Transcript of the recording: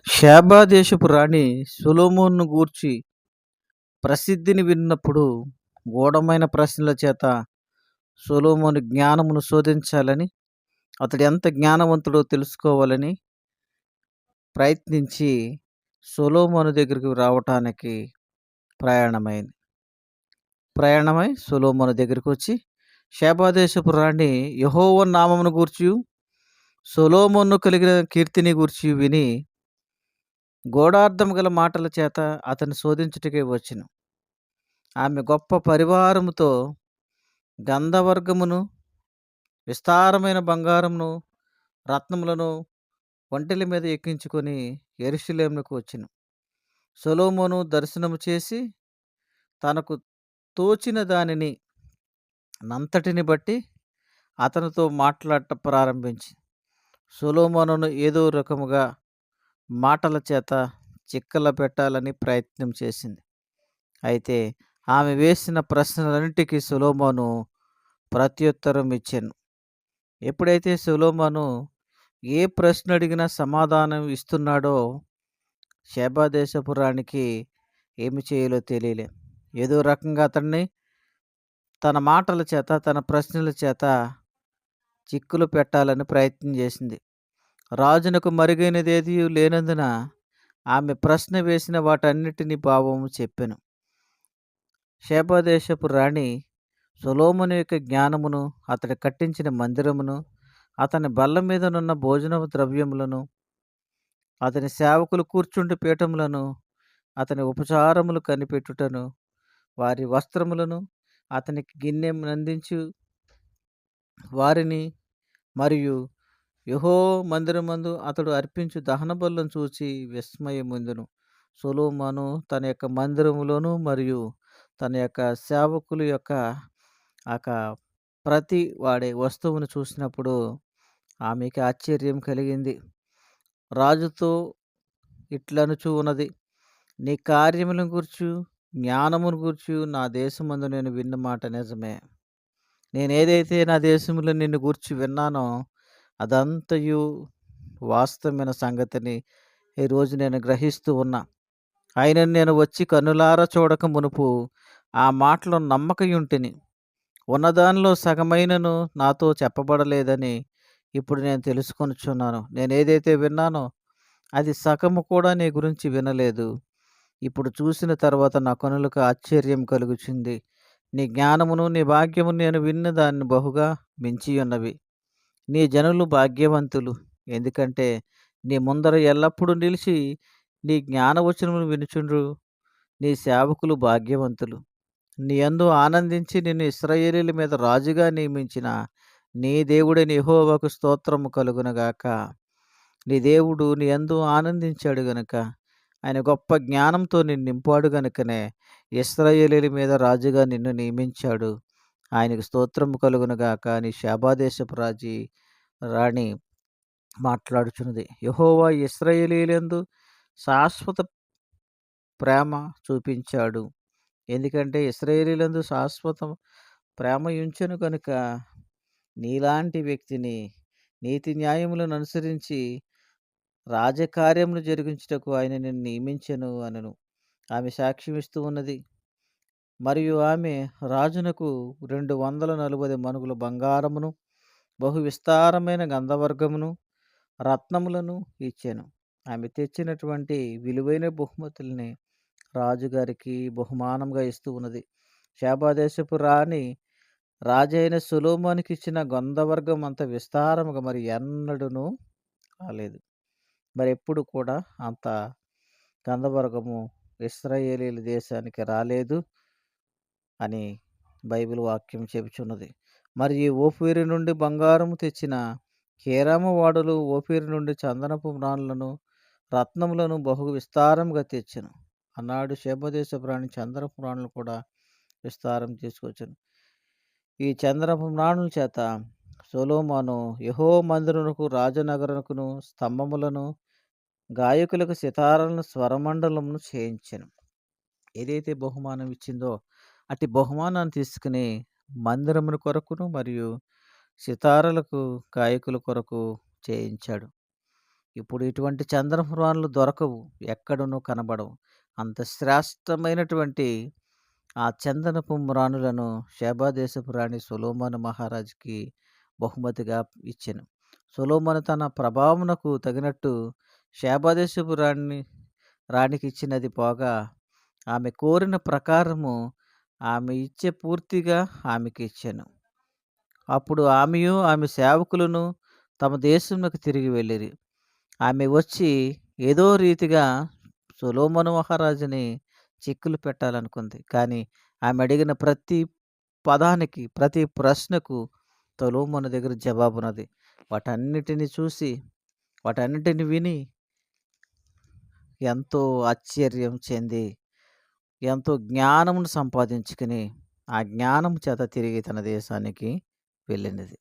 Sheba దేశపు రాణి సొలొమోనును గూర్చి ప్రసిద్ధిని విన్నప్పుడు గూఢమైన ప్రశ్నల చేత సొలొమోను జ్ఞానమును శోధించాలని, అతడు ఎంత జ్ఞానవంతుడో తెలుసుకోవాలని ప్రయత్నించి సొలొమోను దగ్గరికి రావటానికి ప్రయాణమైంది. ప్రయాణమై సొలొమోను దగ్గరికొచ్చి, షేబ దేశపు రాణి యెహోవా నామమును గూర్చియు, సొలొమోనుకు కలిగిన కీర్తిని గూర్చియు విని గూఢార్థము గల మాటల చేత అతన్ని శోధించుటకే వచ్చెను. ఆమె గొప్ప పరివారముతో గంధవర్గమును, విస్తారమైన బంగారమును, రత్నములను ఒంటెల మీద ఎక్కించుకొని యెరూషలేమునకు వచ్చెను. సొలొమోను దర్శనము చేసి తనకు తోచిన దానిని నంతటిని బట్టి అతనితో మాట్లాడట ప్రారంభించి, సొలొమోనును ఏదో రకముగా మాటల చేత చిక్కల పెట్టాలని ప్రయత్నం చేసింది. అయితే ఆమె వేసిన ప్రశ్నలన్నిటికీ సొలొమోను ప్రత్యుత్తరం ఇచ్చెను. ఎప్పుడైతే సొలొమోను ఏ ప్రశ్న అడిగినా సమాధానం ఇస్తున్నాడో, షేబ దేశపు రాణికి ఏమి చేయాలో తెలియలే. ఏదో రకంగా అతన్ని తన మాటల చేత, తన ప్రశ్నల చేత చిక్కులు పెట్టాలని ప్రయత్నం చేసింది. రాజునకు మరుగైనదేదియూ లేనందున ఆమె ప్రశ్న వేసిన వాటన్నిటిని భావము చెప్పెను. షేబ దేశపు రాణి సొలొమోను యొక్క జ్ఞానమును, అతడు కట్టించిన మందిరమును, అతని బల్ల మీదనున్న భోజనపు ద్రవ్యములను, అతని సేవకులు కూర్చుండు పీఠములను, అతని ఉపచారములు కనిపెట్టుటను, వారి వస్త్రములను, అతనికి గిన్నెనందించు వారిని, మరియు యెహోవా మందిరమందు అతడు అర్పించు దహన బలులను చూచి విస్మయమొందెను. సొలొమోను తన యొక్క మందిరములోను మరియు తన యొక్క సేవకుల యొక్క ప్రతి వాడే వస్తువును చూసినప్పుడు ఆమెకి ఆశ్చర్యం కలిగింది. రాజుతో ఇట్లనుచు ఉన్నది, నీ కార్యములను గూర్చి, జ్ఞానమును గూర్చి నా దేశమందు నేను విన్న మాట నిజమే. నేనేదైతే నా దేశంలో నిన్ను గూర్చి విన్నానో అదంతయు వాస్తవమైన సంగతిని ఈరోజు నేను గ్రహిస్తూ ఉన్నా. ఆయనను నేను వచ్చి కన్నులారా చూడక మునుపు ఆ మాటలు నమ్మకయుంటిని. ఉన్నదానిలో సగమైనను నాతో చెప్పబడలేదని ఇప్పుడు నేను తెలుసుకొనుచున్నాను. నేనేదైతే విన్నానో అది సగము కూడా నీ గురించి వినలేదు. ఇప్పుడు చూసిన తర్వాత నా కనులకు ఆశ్చర్యం కలుగుచుంది. నీ జ్ఞానమును, నీ భాగ్యమును నేను విన్న దాన్ని బహుగా మించియున్నవి. నీ జనులు భాగ్యవంతులు, ఎందుకంటే నీ ముందర ఎల్లప్పుడూ నిలిచి నీ జ్ఞానవచనములు వినుచుండ్రు. నీ సేవకులు భాగ్యవంతులు. నీ యందు ఆనందించి నిన్ను ఇశ్రాయేలీయుల మీద రాజుగా నియమించిన నీ దేవుడైన యెహోవాకు స్తోత్రము కలుగునుగాక. నీ దేవుడు నీ యందు ఆనందించాడు గనుక, ఆయన గొప్ప జ్ఞానంతో నిన్ను నింపాడు గనుకనే ఇశ్రాయేలీయుల మీద రాజుగా నిన్ను నియమించాడు. ఆయనకు స్తోత్రము కలుగునుగాక అని షేబ దేశపు రాణి మాట్లాడుచున్నది. యెహోవా ఇశ్రాయేలీయులందు శాశ్వత ప్రేమ చూపించాడు. ఎందుకంటే ఇశ్రాయేలీయులందు శాశ్వత ప్రేమ ఉంచెను కనుక నీలాంటి వ్యక్తిని నీతి న్యాయములను అనుసరించి రాజకార్యములు జరిగించుటకు ఆయన నిన్ను నియమించెను అనెను. ఆమె సాక్ష్యం ఇస్తూ ఉన్నది. మరియు ఆమె రాజునకు 240 మణుగుల బంగారమును, బహు విస్తారమైన గంధవర్గమును, రత్నములను ఇచ్చెను. ఆమె తెచ్చినటువంటి విలువైన బహుమతుల్ని రాజుగారికి బహుమానంగా ఇస్తూ ఉన్నది. షేబ దేశపు రాణి రాజైన సొలొమోనుకి ఇచ్చిన గంధవర్గం అంత విస్తారముగా మరి ఎన్నడూను రాలేదు. మరెప్పుడు కూడా అంత గంధవర్గము ఇశ్రాయేలీయుల దేశానికి రాలేదు అని బైబిల్ వాక్యం చెబుచున్నది. మరి ఈ ఓఫీరు నుండి బంగారము తెచ్చిన హీరాము వాడలు ఓఫీరు నుండి చందనపు మ్రాణులను, రత్నములను బహు విస్తారముగా తెచ్చెను అన్నాడు. షేబ దేశపు రాణి చందనపు మ్రాణులు కూడా విస్తారం తీసుకొచ్చెను. ఈ చందనపు మ్రాణుల చేత సొలొమోను యెహోవా మందిరమునకు, రాజనగరునకును స్తంభములను, గాయకులకు సితారాలను, స్వరమండలమును చేయించెను. ఏదైతే బహుమానం ఇచ్చిందో అట్టి బహుమానాన్ని తీసుకుని మందిరమును కొరకును మరియు సితారలకు, గాయకుల కొరకు చేయించాడు. ఇప్పుడు ఇటువంటి చంద్రపురాణాలు దొరకవు. ఎక్కడునూ కనబడవు. అంత శ్రేష్టమైనటువంటి ఆ చందనపు మ్రానులను షేబా దేశపు రాణి సొలొమోను మహారాజుకి బహుమతిగా ఇచ్చెను. సొలొమోను తన ప్రభావమునకు తగినట్టు షేబా దేశపు రాణికిచ్చినది పోగా, ఆమె కోరిన ప్రకారము ఆమె ఇచ్చే పూర్తిగా ఆమెకిచ్చెను. అప్పుడు ఆమెయు, ఆమె సేవకులును తమ దేశమునకు తిరిగి వెళ్ళిరి. ఆమె వచ్చి ఏదో రీతిగా సొలొమోను మహారాజుని చిక్కులు పెట్టాలనుకుంది. కానీ ఆమె అడిగిన ప్రతి పదానికి, ప్రతి ప్రశ్నకు సొలొమోను దగ్గర జవాబున్నది. వాటన్నిటిని చూసి, వాటన్నిటిని విని ఎంతో ఆశ్చర్యం చెంది, ఎంతో జ్ఞానమును సంపాదించుకుని, ఆ జ్ఞానము చేత తిరిగి తన దేశానికి వెళ్ళినది.